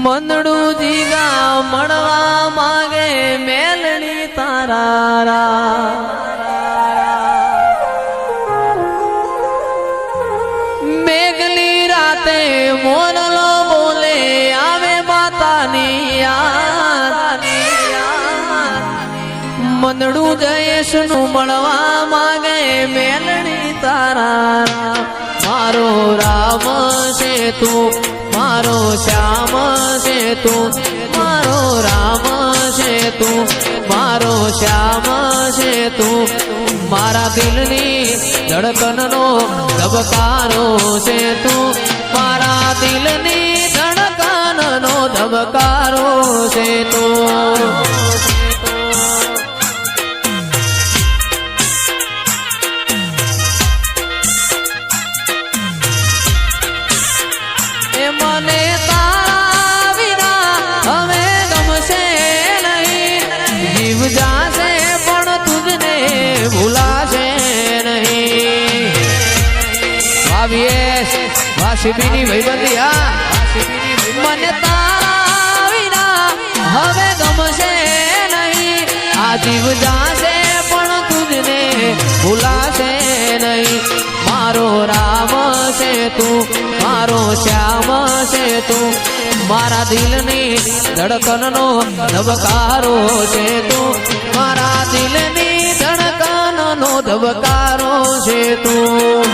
મંદડું જીગા મળવા માગે મેલડી તારા મેઘલી રાતે મોરલો બોલે આવે માતાની યાદ મંદડું જયેશ નું મળવા માગે મેલડી તારા મારો રામ છે તું મારો શ્યામ છે તું મારો રામ છે તું મારો શ્યામ છે તું મારા દિલની ધડકનનો ધબકારો છે તું મારા દિલની ધડકનનો ધબકારો છે તું મને તારા વિના હવે ગમશે નહીં જીવ જાશે પણ તુજને ભૂલાશે નહીં વાસીબીની ભાઈબંધિયા મને તારા વિના હવે ગમશે નહીં આ જીવ જાશે પણ તુજને ભૂલાશે નહીં મારો રામ છે તું મારો શ્યામ છે તું મારા દિલની ધડકનનો ધબકારો છે તું મારા દિલની ધડકનનો ધબકારો છે તું